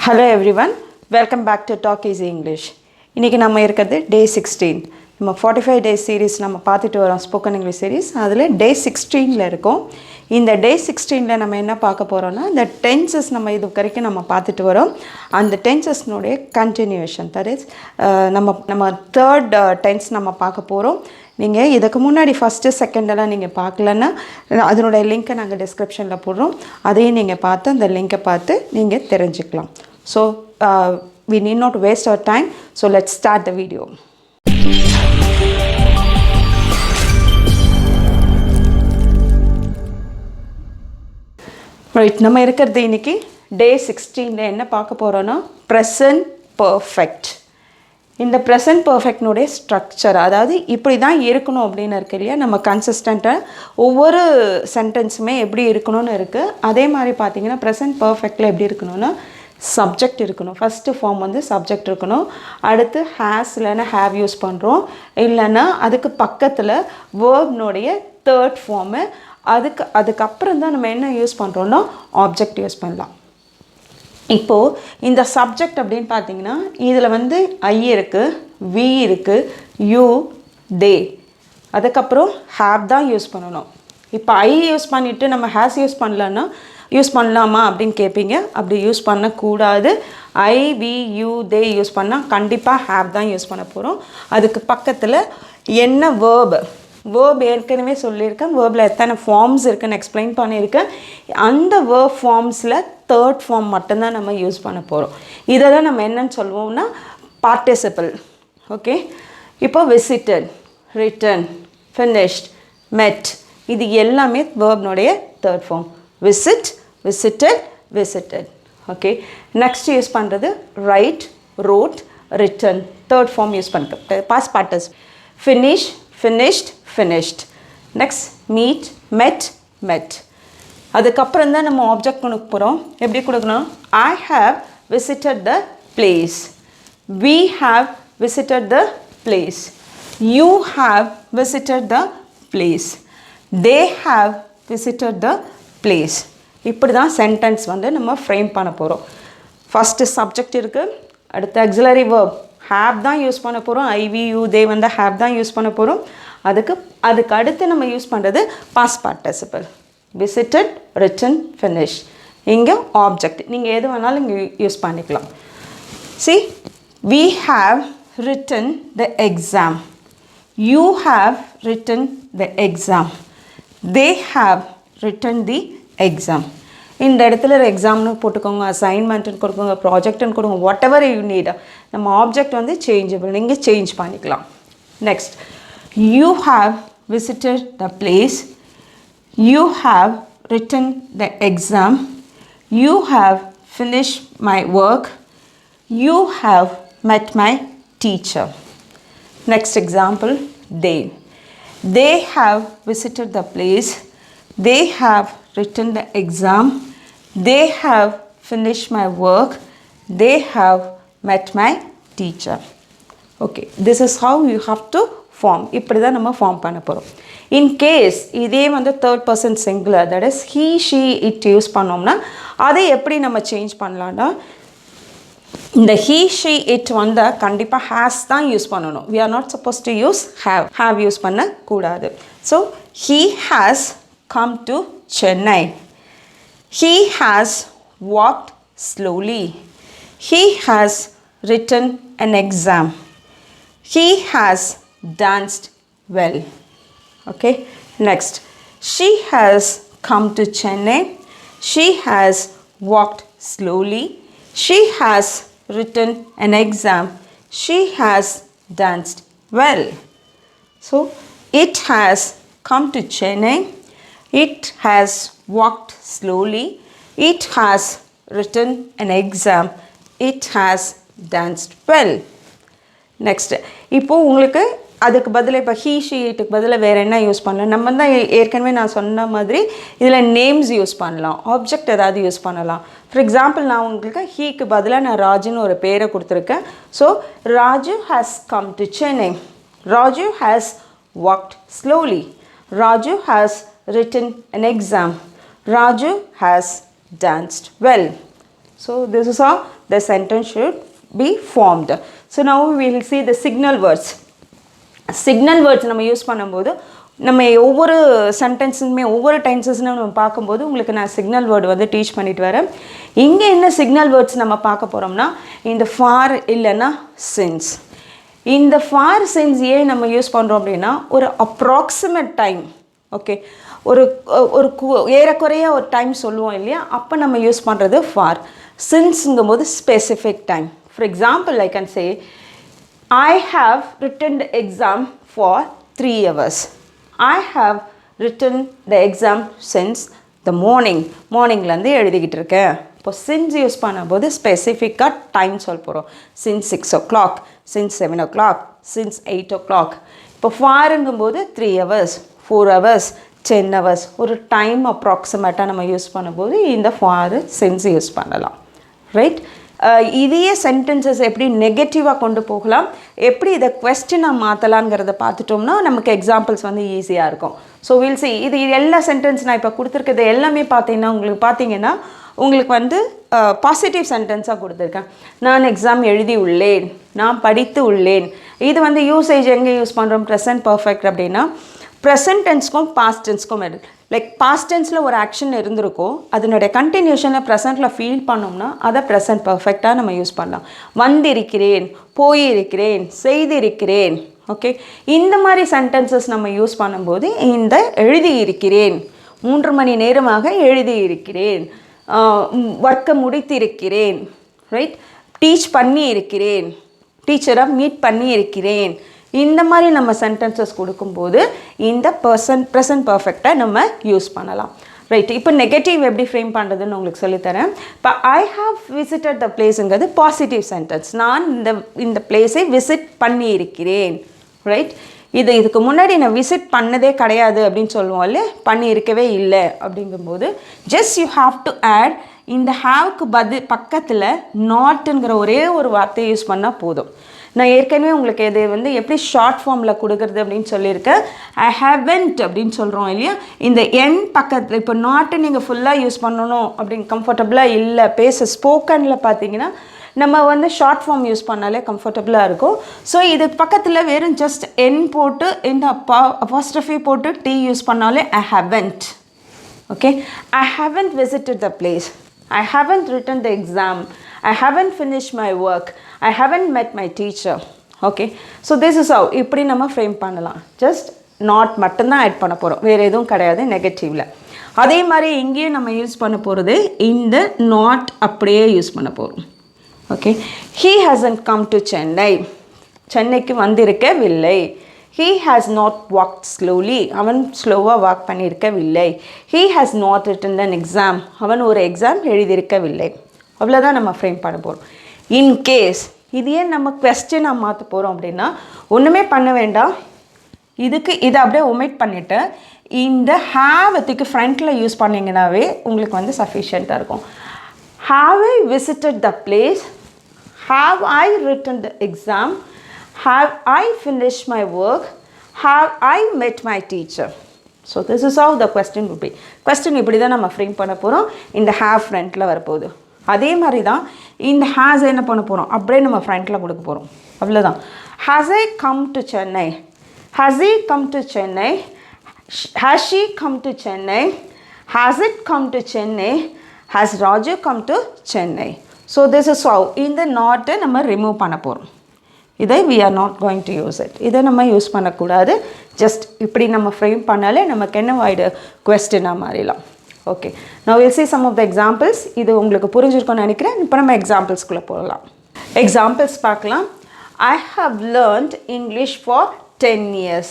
Hello everyone, welcome back to Talk Easy English. இன்னைக்கு நம்ம இருக்குது day 16. நம்ம 45 days series நம்ம பார்த்துட்டு வரோம் spoken English series. அதில் day 16ல இருக்கோம். இந்த day 16ல நம்ம என்ன பார்க்க போறோம்னா இந்த tenses நம்ம இது வரைக்கும் நம்ம பார்த்துட்டு வரோம். அந்த tenses நோட continuation, that is நம்ம third tense நம்ம பார்க்க போறோம். நீங்கள் இதுக்கு முன்னாடி ஃபஸ்ட்டு செகண்டெல்லாம் நீங்கள் பார்க்கலன்னா அதனுடைய லிங்க்கை நாங்கள் டிஸ்கிரிப்ஷனில் போடுறோம். அதையும் நீங்கள் பார்த்து அந்த லிங்கை பார்த்து நீங்கள் தெரிஞ்சுக்கலாம். So we need not waste our time, so let's start the video. Right, நம்ம இருக்கிறது இன்னைக்கு டே 16ல என்ன பார்க்க போகிறோன்னா ப்ரெசன்ட் பர்ஃபெக்ட். இந்த ப்ரெசன்ட் பர்ஃபெக்ட்னுடைய ஸ்ட்ரக்சர், அதாவது இப்படி தான் இருக்கணும் அப்படின்னு இருக்கு இல்லையா, நம்ம கன்சிஸ்டண்ட்டாக ஒவ்வொரு சென்டென்ஸுமே எப்படி இருக்கணும்னு இருக்குது. அதே மாதிரி பார்த்தீங்கன்னா ப்ரெசன்ட் பர்ஃபெக்டில் எப்படி இருக்கணும்னா சப்ஜெக்ட் இருக்கணும். ஃபஸ்ட்டு ஃபார்ம் வந்து சப்ஜெக்ட் இருக்கணும். அடுத்து ஹேஸ் இல்லைன்னா ஹேவ் யூஸ் பண்ணுறோம், இல்லைன்னா அதுக்கு பக்கத்தில் வேர்ப்னுடைய தேர்ட் ஃபார்மு. அதுக்கப்புறம் தான் நம்ம என்ன யூஸ் பண்ணுறோன்னா ஆப்ஜெக்ட் யூஸ் பண்ணலாம். இப்போது இந்த சப்ஜெக்ட் அப்படின்னு பார்த்தீங்கன்னா இதில் வந்து ஐ இருக்குது, வி இருக்குது, யூ, தே, அதுக்கப்புறம் ஹேவ் தான் யூஸ் பண்ணணும். இப்போ ஐ யூஸ் பண்ணிவிட்டு நம்ம ஹேஸ் யூஸ் பண்ணலாமா அப்படின்னு கேட்பீங்க. அப்படி யூஸ் பண்ணக்கூடாது. ஐ, வி, யூ, தே யூஸ் பண்ணால் கண்டிப்பாக ஹேவ் தான் யூஸ் பண்ண போகிறோம். அதுக்கு பக்கத்தில் என்ன வேர்ப் ஏற்கனவே சொல்லியிருக்கேன். வேர்பில் எத்தனை ஃபார்ம்ஸ் இருக்குன்னு எக்ஸ்பிளைன் பண்ணியிருக்கேன். அந்த வேர்ப் ஃபார்ம்ஸில் தேர்ட் ஃபார்ம் மட்டும்தான் நம்ம யூஸ் பண்ண போகிறோம். இதை தான் நம்ம என்னன்னு சொல்லுவோம்னா பார்ட்டிசிபிள். ஓகே, இப்போ விசிட்டட், ரிட்டன், ஃபினிஷ்ட், மெட், இது எல்லாமே வேர்ப்னுடைய third form. Visit, visited, visited. Okay, next use பண்ணுறது write, rode, written, third form use பண்ணுறது past participle. Finish, finished, finished. Next, meet, met, met. அதுக்கப்புறம் தான் நம்ம ஆப்ஜெக்ட் கொடுக்க போகிறோம். எப்படி கொடுக்கணும்? I have visited the place. We have visited the place. You have visited the place. They have visited the place. இப்படி தான் சென்டென்ஸ் வந்து நம்ம ஃப்ரேம் பண்ண போகிறோம். ஃபஸ்ட்டு சப்ஜெக்ட் இருக்குது, அடுத்து ஆக்சிலரி வேர்ப் ஹேவ் தான் யூஸ் பண்ண போகிறோம். ஐ, வி, யூ, தே வந்து ஹேவ் தான் யூஸ் பண்ண போகிறோம். அதுக்கு அடுத்து நம்ம யூஸ் பண்ணுறது past participle. Visited, written, finish. இங்கே ஆப்ஜெக்ட் நீங்கள் எது வேணாலும் இங்கே யூஸ் பண்ணிக்கலாம். See, we have written the exam. You have written the exam. They have written the exam. இந்த இடத்துல எக்ஸாம்னு போட்டுக்கோங்க, அசைன்மெண்ட்டுன்னு கொடுக்கோங்க, ப்ராஜெக்ட்னு கொடுங்க, வாட் எவர் யூ நீட். நம்ம ஆப்ஜெக்ட் வந்து சேஞ்சபிள், நீங்கள் சேஞ்ச் பண்ணிக்கலாம். Next, you have visited the place. You have written the exam. You have finished my work. You have met my teacher. Next example, they. They have visited the place. They have written the exam. They have finished my work. They have met my teacher. Okay, this is how you have to form. இப்படி தான் நம்ம form பண்ண போகிறோம். In case இதே வந்து third person singular, that is he, she, it use பண்ணோம்னா அதை எப்படி நம்ம சேஞ்ச் பண்ணலான்னா இந்த ஹீ, ஷீ, இட் வந்து கண்டிப்பாக ஹேஸ் தான் யூஸ் பண்ணணும். we are not supposed to use have use பண்ணக்கூடாது. So he has come to Chennai. He has walked slowly. He has written an exam. He has danced well. Okay, next, she has come to Chennai. She has walked slowly. She has written an exam. She has danced well. So it has come to Chennai. It has walked slowly. It has written an exam. It has danced well. Next, இப்போ உங்களுக்கு அதுக்கு பதில் இப்போ he, she, இட்டுக்கு பதில் வேறு என்ன use பண்ணலாம்? நம்ம தான் ஏற்கனவே நான் சொன்ன மாதிரி இதில் நேம்ஸ் யூஸ் பண்ணலாம், ஆப்ஜெக்ட் ஏதாவது யூஸ் பண்ணலாம். ஃபார் எக்ஸாம்பிள் நான் உங்களுக்கு ஹீக்கு பதிலாக நான் ராஜுன்னு ஒரு பேரை கொடுத்துருக்கேன். So Raju has come to Chennai. Raju has walked slowly. Raju has written an exam. Raju has danced well. So this is how the sentence should be formed. So now we will see the signal words. Signal words நம்ம use பண்ணும்போது நம்ம ஒவ்வொரு சென்டென்ஸுமே ஒவ்வொரு டென்சஸ்னு நம்ம பார்க்கும்போது உங்களுக்கு நான் signal word வந்து டீச் பண்ணிட்டு வரேன். இங்கே என்ன சிக்னல் வேர்ட்ஸ் நம்ம பார்க்க போகிறோம்னா இந்த ஃபார் இல்லைன்னா சின்ஸ். இந்த ஃபார் சின்ஸ் ஏன் நம்ம யூஸ் பண்ணுறோம் அப்படின்னா ஒரு அப்ராக்சிமேட் டைம், ஓகே, ஒரு ஒரு ஏறக்குறைய ஒரு டைம் சொல்லுவோம் இல்லையா, அப்போ நம்ம யூஸ் பண்ணுறது ஃபார். சின்ஸுங்கும் போது specific time. For example I can say I have written the exam for 3 hours. I have written the exam since the morning. மார்னிங்லேருந்து எழுதிக்கிட்டு இருக்கேன். இப்போ சின்ஸ் யூஸ் பண்ணும்போது ஸ்பெசிஃபிக்காக டைம் சொல்ல போகிறோம். Since 6 o'clock, since 7 o'clock, since 8 o'clock. இப்போ ஃபாருங்கும்போது 3 hours, 4 hours, 10 hours. ஒரு time அப்ராக்சிமேட்டாக நம்ம யூஸ் பண்ணும்போது இந்த ஃபாரு சின்ஸ் யூஸ் பண்ணலாம். ரைட்? இதையே சென்டென்சஸ் எப்படி நெகட்டிவாக கொண்டு போகலாம், எப்படி இதை கொஸ்டினாக மாற்றலாங்கிறத பார்த்துட்டோம்னா நமக்கு எக்ஸாம்பிள்ஸ் வந்து ஈஸியாக இருக்கும். ஸோ வில் சி இது எல்லா சென்டென்ஸ் நான் இப்போ கொடுத்துருக்கிறது எல்லாமே பார்த்தீங்கன்னா உங்களுக்கு வந்து பாசிட்டிவ் சென்டென்ஸாக கொடுத்துருக்கேன். நான் எக்ஸாம் எழுதி உள்ளேன், நான் படித்து உள்ளேன். இது வந்து யூசேஜ் எங்கே யூஸ் பண்ணுறோம், ப்ரெசன்ட் பர்ஃபெக்ட் அப்படின்னா ப்ரெசன்ட் டென்ஸ்க்கும் பாஸ்ட் டென்ஸ்க்கும் லைக் பாஸ்ட் டென்ஸில் ஒரு ஆக்ஷன் இருந்திருக்கும், அதனுடைய கண்டினியூஷனில் ப்ரெசென்ட்டில் ஃபீல் பண்ணோம்னா அதை ப்ரெசன்ட் பர்ஃபெக்டாக நம்ம யூஸ் பண்ணலாம். வந்திருக்கிறேன், போயிருக்கிறேன், செய்திருக்கிறேன், ஓகே. இந்த மாதிரி சென்டென்சஸ் நம்ம யூஸ் பண்ணும்போது இந்த எழுதியிருக்கிறேன், 3 மணி நேரமாக எழுதியிருக்கிறேன், ஒர்க்கை முடித்திருக்கிறேன், ரைட், டீச் பண்ணி இருக்கிறேன், டீச்சரை மீட் பண்ணி இருக்கிறேன், இந்த மாதிரி நம்ம சென்டென்சஸ் கொடுக்கும்போது இந்த ப்ரெசன்ட் பர்ஃபெக்டை நம்ம யூஸ் பண்ணலாம். ரைட், இப்போ நெகட்டிவ் எப்படி ஃப்ரேம் பண்ணுறதுன்னு உங்களுக்கு சொல்லித்தரேன். இப்போ ஐ ஹாவ் விசிட்டட் த பிளேஸுங்கிறது பாசிட்டிவ் சென்டென்ஸ். நான் இந்த பிளேஸை விசிட் பண்ணி இருக்கிறேன். ரைட், இதுக்கு முன்னாடி நான் விசிட் பண்ணதே கிடையாது அப்படின்னு சொல்லுவோம் இல்லையா, பண்ணி இருக்கவே இல்லை அப்படிங்கும்போது just you have to add இந்த ஹாவ்க்கு பக்கத்தில் நாட்டுங்கிற ஒரே ஒரு வார்த்தையை யூஸ் பண்ணால் போதும். நான் ஏற்கனவே உங்களுக்கு இது வந்து எப்படி ஷார்ட் ஃபார்மில் கொடுக்குறது அப்படின்னு சொல்லியிருக்கேன். ஐ ஹேவன்ட் அப்படின்னு சொல்கிறோம் இல்லையா, இந்த என் பக்கத்தில் இப்போ நாட்டு நீங்கள் ஃபுல்லாக யூஸ் பண்ணணும் அப்படின்னு கம்ஃபர்டபுளாக இல்லை பேச ஸ்போக்கனில் பார்த்தீங்கன்னா நம்ம வந்து ஷார்ட் ஃபார்ம் யூஸ் பண்ணாலே கம்ஃபர்டபுளாக இருக்கும். ஸோ இது பக்கத்தில் வெறும் ஜஸ்ட் என் போட்டு இந்த அப்பாஸ்ட்ரஃபி போட்டு டி யூஸ் பண்ணாலே ஐ haven't. Okay, I haven't visited the place, I haven't return the exam, I haven't finished my work, I haven't met my teacher. Okay, so this is how இப்படி நம்ம frame பண்ணலாம். Just not மட்டும்தான் add பண்ண போகிறோம், வேறு எதுவும் கிடையாது நெகட்டிவில். அதே மாதிரி இங்கேயும் நம்ம யூஸ் பண்ண போகிறது இந்த நாட் அப்படியே யூஸ் பண்ண போகிறோம். Okay, he hasn't come to Chennai, சென்னைக்கு வந்திருக்கவில்லை. he has not walked slowly, அவன் ஸ்லோவாக walk பண்ணியிருக்கவில்லை. he has not written an exam, அவன் ஒரு எக்ஸாம் எழுதியிருக்கவில்லை. அவ்வளோதான் நம்ம ஃப்ரேம் பண்ண போகிறோம். இன்கேஸ் இது ஏன் நம்ம கொஸ்டினாக மாற்ற போகிறோம் அப்படின்னா ஒன்றுமே பண்ண வேண்டாம், இதை அப்படியே ஒமிட் பண்ணிவிட்டு இந்த ஹேவத்துக்கு ஃப்ரண்ட்டில் யூஸ் பண்ணிங்கன்னாவே உங்களுக்கு வந்து சஃபிஷியண்ட்டாக இருக்கும். Have I visited the place, have I written the exam, have I finish my work, have I met my teacher. So this is how the question would be. Question இப்படி தான் நம்ம frame பண்ண போகிறோம். இந்த have ஃப்ரண்ட்டில் வரப்போகுது. அதே மாதிரி தான் இந்த ஹேஸ் என்ன பண்ண போகிறோம், அப்படியே நம்ம ஃப்ரண்ட்டில் கொடுக்க போகிறோம். அவ்வளோதான். Has I come to Chennai, has he come to Chennai, has she come to Chennai, has it come to Chennai, has Raju come to Chennai. So this is how இந்த நாட்டை நம்ம ரிமூவ் பண்ண போகிறோம். இதை we are not going to use it. இதை நம்ம use பண்ணக்கூடாது. Just இப்படி நம்ம ஃப்ரேம் பண்ணாலே நமக்கு என்ன ஆயிடு, கொஸ்டினாக மாறிடலாம். Okay, now we'll see some of the examples. இது உங்களுக்கு புரிஞ்சிருக்கும்னு நினைக்கிறேன். இப்போ நம்ம எக்ஸாம்பிள்ஸ்குள்ளே போகலாம். எக்ஸாம்பிள்ஸ் பார்க்கலாம். I have learned English for 10 years.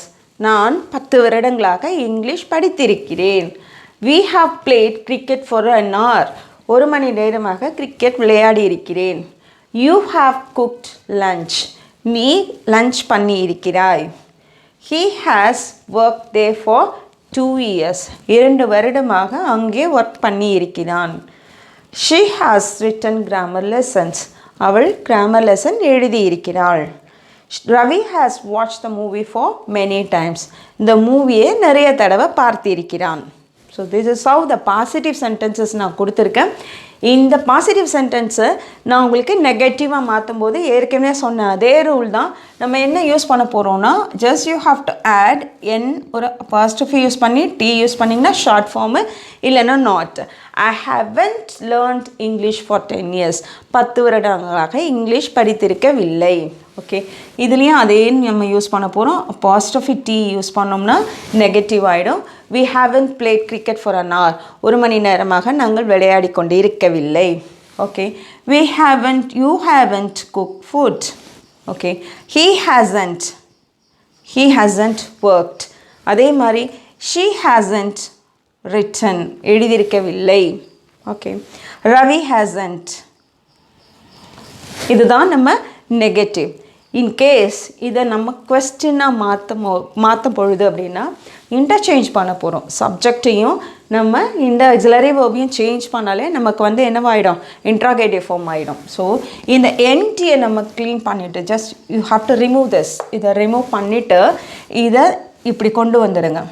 நான் 10 வருடங்களாக இங்கிலீஷ் படித்திருக்கிறேன். We have played cricket for an hour. 1 மணி நேரமாக கிரிக்கெட் விளையாடி இருக்கிறேன். You have cooked lunch. நீ லஞ்ச் பண்ணி இருக்கிறாய். He has worked there for 2 years. 2 வருடமாக அங்கே ஒர்க் பண்ணி இருக்கிறான். She has written grammar lessons. அவள் கிராமர் லெசன் எழுதி இருக்கிறாள். Ravi has watched the movie for many times. இந்த மூவியை நிறைய தடவை பார்த்திருக்கிறான். So this is how the positive sentences நான் கொடுத்துருக்கேன். இந்த பாசிட்டிவ் சென்டென்ஸை நான் உங்களுக்கு நெகட்டிவாக மாற்றும் போது ஏற்கனவே சொன்ன அதே ரூல் தான். நம்ம என்ன யூஸ் பண்ண போகிறோம்னா just you have to add N ஒரு பாசிட்டிவ் யூஸ் பண்ணி டி யூஸ் பண்ணிங்கன்னா ஷார்ட் ஃபார்மு, இல்லைன்னா not. I haven't learnt English for 10 years. 10 வருடங்களாக இங்கிலீஷ் படித்திருக்கவில்லை. ஓகே, இதுலேயும் அதே நம்ம யூஸ் பண்ண போகிறோம். பாசிட்டிவ் டி யூஸ் பண்ணோம்னா நெகட்டிவ் ஆகிடும். we haven't played cricket for an hour. 1 மணி நேரமாக நாங்கள் விளையாடி கொண்டு இருக்கவில்லை. Okay, we haven't, you haven't cooked food. Okay, he hasn't worked. அதே மாதிரி she hasn't written, எழுதியிருக்கவில்லை. Okay, Ravi hasn't. இதுதான் நம்ம நெகட்டிவ். இன்கேஸ் இதை நம்ம கொஸ்டினாக மாற்ற பொழுது அப்படின்னா இன்டர்சேஞ்ச் பண்ண போகிறோம். சப்ஜெக்டையும் நம்ம இந்த ஆக்ஸிலரி வெர்பையும் சேஞ்ச் பண்ணாலே நமக்கு வந்து என்னவாயிடும், இன்ட்ராகேட்டிவ் ஃபார்ம் ஆகிடும். ஸோ இந்த என்டியை நம்ம க்ளீன் பண்ணிவிட்டு just you have to remove this. இதை ரிமூவ் பண்ணிவிட்டு இதை இப்படி கொண்டு வந்துடுங்க.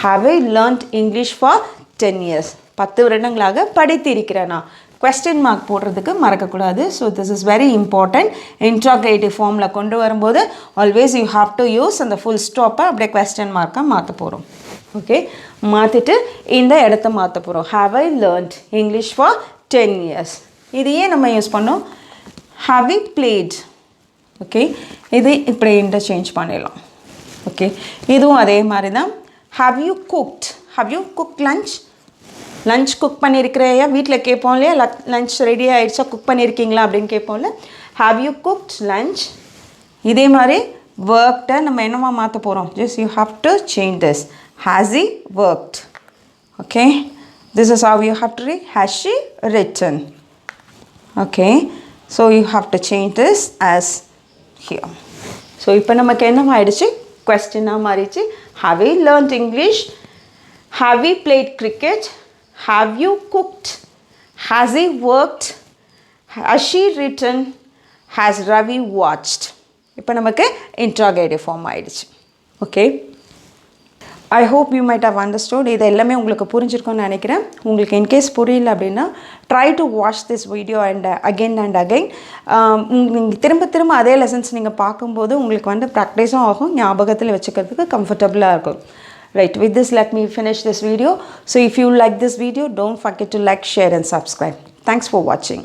Have I learnt English for 10 years. 10 வருடங்களாக படித்திருக்கிறேனா. question mark போடுறதுக்கு மறக்கக்கூடாது. So this is very important. Interrogative ஃபார்மில் கொண்டு வரும்போது always you have to use அந்த ஃபுல் ஸ்டாப்பை அப்படியே question மார்க்காக மாற்ற போகிறோம். ஓகே, மாற்றிட்டு இந்த இடத்த மாற்ற போகிறோம். Have I learnt English for 10 years. இதையே நம்ம யூஸ் பண்ணோம். Have I plate. ஓகே, இது இப்படி இன்டர்சேஞ்ச் பண்ணிடலாம். ஓகே, இதுவும் அதே மாதிரி தான். Have you cooked lunch. Lunch cook பண்ணியிருக்கிறையா, வீட்டில் கேட்போம் இல்லையா, லஞ்ச் ரெடி ஆகிடுச்சா, குக் பண்ணியிருக்கீங்களா அப்படின்னு கேட்போம்ல. Have you cooked lunch. இதே மாதிரி ஒர்க்டை நம்ம என்னவா மாற்ற போகிறோம். Just you have to change this. Has he worked. Okay, this is how you have to read. Has she written. Okay, so you have to change this as here. So இப்போ நமக்கு என்னவாயிடுச்சு, கொஸ்டினாக மாறிடுச்சு. Have you learnt English, have you plate cricket, have you cooked, has he worked, has she written, has Ravi watched. இப்போ நமக்கு interrogative form ஆயிடுச்சு. Okay, I hope you might have understood. இது எல்லாமே உங்களுக்கு புரிஞ்சிருக்கும்னு நினைக்கிறேன். உங்களுக்கு இன்கேஸ் புரியல அப்படின்னா try to watch this video and again. நீங்கள் திரும்ப அதே லெசன்ஸ் நீங்கள் பார்க்கும்போது உங்களுக்கு வந்து ப்ராக்டிஸும் ஆகும், ஞாபகத்தில் வச்சுக்கிறதுக்கு கம்ஃபர்டபுளாக இருக்கும். Right, with this let me finish this video. So if you like this video, don't forget to like, share and subscribe. Thanks for watching.